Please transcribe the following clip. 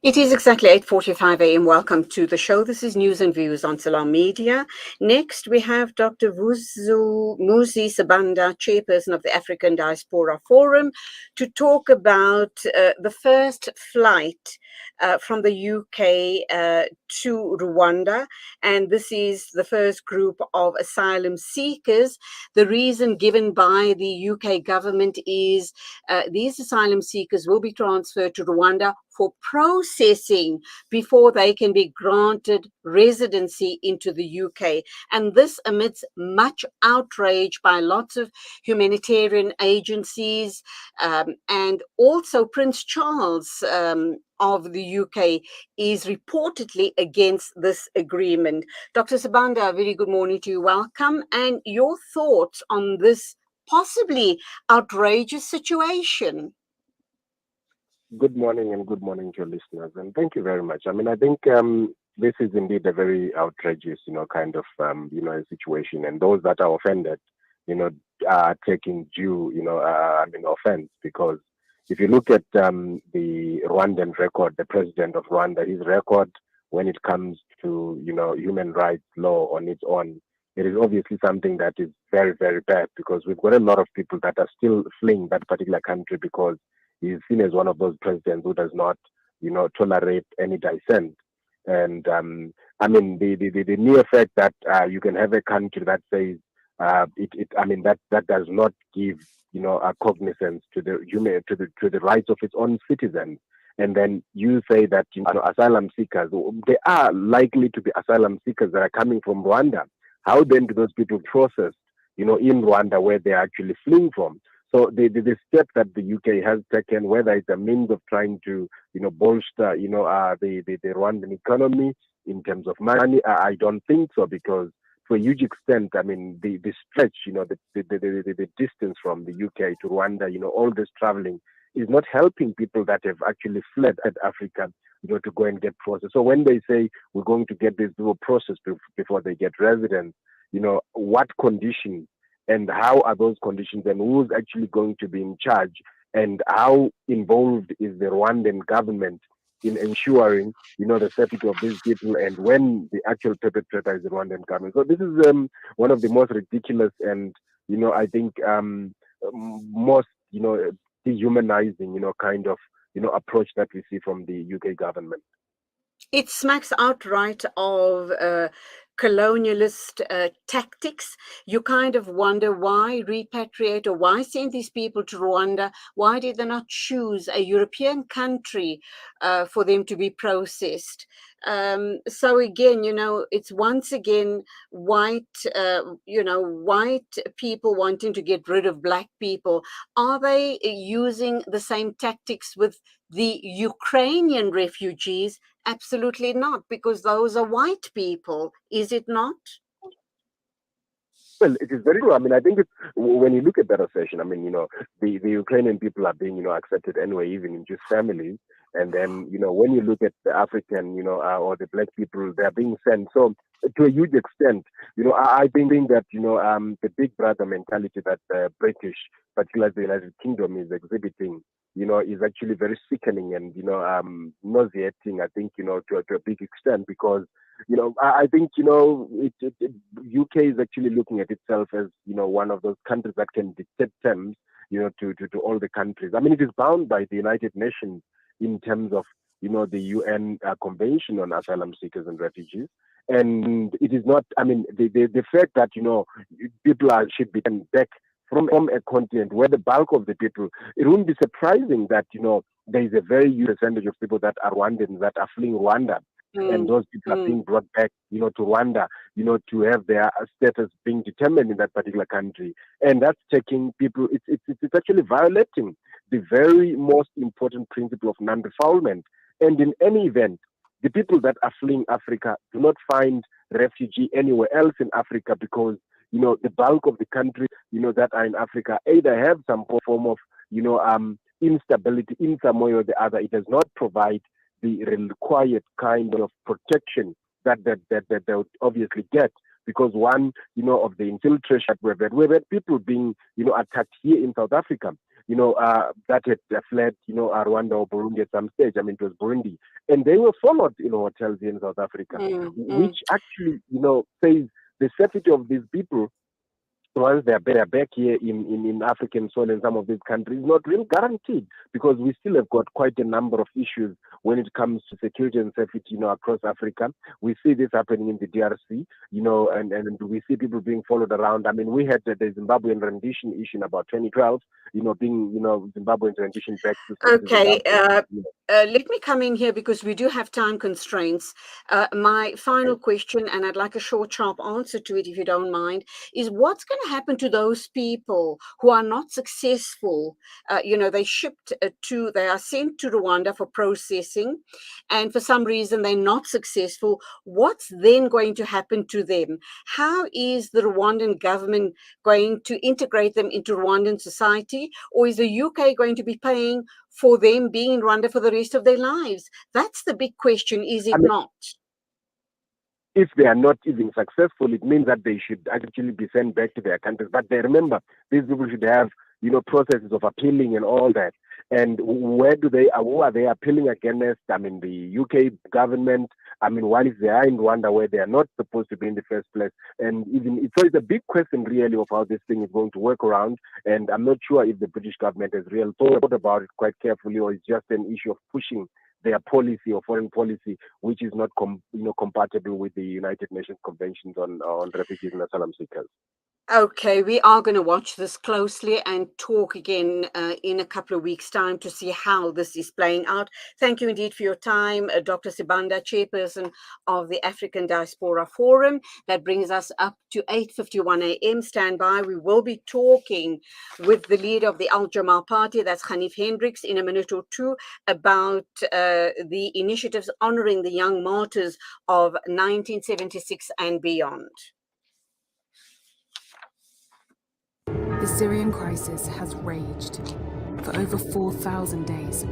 It is exactly 8:45 a.m. Welcome to the show. This is News and Views on Salam Media. Next, we have Dr. Vusumuzi Sibanda, Chairperson of the African Diaspora Forum, to talk about the first flight from the UK to Rwanda. And this is the first group of asylum seekers. The reason given by the UK government is these asylum seekers will be transferred to Rwanda for processing before they can be granted residency into the UK. And this amidst much outrage by lots of humanitarian agencies, and also Prince Charles of the UK is reportedly against this agreement. Dr. Sibanda, a very good morning to you. Welcome. And your thoughts on this possibly outrageous situation? Good morning and good morning to your listeners, and thank you very much. I mean, I think this is indeed a very outrageous, kind of, situation, and those that are offended, are taking due, offense, because if you look at the Rwandan record, the president of Rwanda, his record when it comes to, human rights law on its own, it is obviously something that is very, very bad, because we've got a lot of people that are still fleeing that particular country because he's seen as one of those presidents who does not, tolerate any dissent. And I mean, the mere fact that you can have a country that says that does not give, a cognizance to the to the rights of its own citizens. And then you say that asylum seekers, they are likely to be asylum seekers that are coming from Rwanda. How then do those people process, in Rwanda where they're actually fleeing from? So the step that the UK has taken, whether it's a means of trying to, bolster, the Rwandan economy in terms of money, I don't think so, because to a huge extent, I mean, the stretch, the distance from the UK to Rwanda, all this traveling is not helping people that have actually fled at Africa, to go and get processed. So when they say we're going to get this little process before they get residence, what conditions and how are those conditions, and who's actually going to be in charge, and how involved is the Rwandan government in ensuring, the safety of these people, and when the actual perpetrator is the Rwandan government. So this is one of the most ridiculous and, I think most, dehumanizing, kind of, approach that we see from the UK government. It smacks outright of colonialist tactics. You kind of wonder why repatriate, or why send these people to Rwanda? Why did they not choose a European country for them to be processed? So again, it's once again white people wanting to get rid of black people. Are they using the same tactics with the Ukrainian refugees? Absolutely not, because those are white people, is it not? Well, it is very true. I mean, I think when you look at that assertion, I mean, the Ukrainian people are being, accepted anyway, even in just families. And then, when you look at the African, or the black people, they're being sent. So to a huge extent, I think that, the big brother mentality that the British, particularly the United Kingdom, is exhibiting, is actually very sickening and, nauseating, I think, to a big extent, because I think, UK is actually looking at itself as, one of those countries that can dictate terms, to all the countries. I mean, it is bound by the United Nations in terms of, the UN Convention on Asylum Seekers and Refugees. And it is not, I mean, the fact that, people should be taken back from a continent where the bulk of the people, it wouldn't be surprising that, there is a very huge percentage of people that are Rwandans that are fleeing Rwanda. And those people are being brought back, to Rwanda, to have their status being determined in that particular country. And that's taking people, it's actually violating the very most important principle of non-refoulement. And in any event, the people that are fleeing Africa do not find refugee anywhere else in Africa, because, the bulk of the countries, that are in Africa either have some form of, instability in some way or the other. It does not provide the required kind of protection that they would obviously get, because one, of the infiltration we've had people being, attacked here in South Africa. that had fled, Rwanda or Burundi at some stage. I mean, it was Burundi, and they were followed in hotels in South Africa, which actually, says the safety of these people once they're back here in African soil in some of these countries, not really guaranteed, because we still have got quite a number of issues when it comes to security and safety, across Africa. We see this happening in the DRC, and we see people being followed around. I mean, we had the Zimbabwean rendition issue in about 2012, Zimbabwean rendition back to Okay, Zimbabwe. let me come in here because we do have time constraints. My final question, and I'd like a short, sharp answer to it if you don't mind, is what's going to happen to those people who are not successful? They are sent to Rwanda for processing, and for some reason they're not successful. What's then going to happen to them? How is the Rwandan government going to integrate them into Rwandan society, or is the UK going to be paying for them being in Rwanda for the rest of their lives? That's the big question, is it not? If they are not even successful, it means that they should actually be sent back to their countries. But they remember, these people should have, processes of appealing and all that. And who are they appealing against? I mean, the UK government. I mean, while they are in Rwanda where they are not supposed to be in the first place. And so it's a big question really of how this thing is going to work around. And I'm not sure if the British government has really thought about it quite carefully, or it's just an issue of pushing their policy or foreign policy, which is not compatible with the United Nations Conventions on refugees and asylum seekers. Okay, we are going to watch this closely and talk again in a couple of weeks' time to see how this is playing out. Thank you indeed for your time, Dr. Sibanda, Chairperson of the African Diaspora Forum. That brings us up to 8:51 a.m. Stand by. We will be talking with the leader of the Al Jamal Party, that's Hanif Hendricks, in a minute or two about the initiatives honoring the young martyrs of 1976 and beyond. The Syrian crisis has raged for over 4,000 days.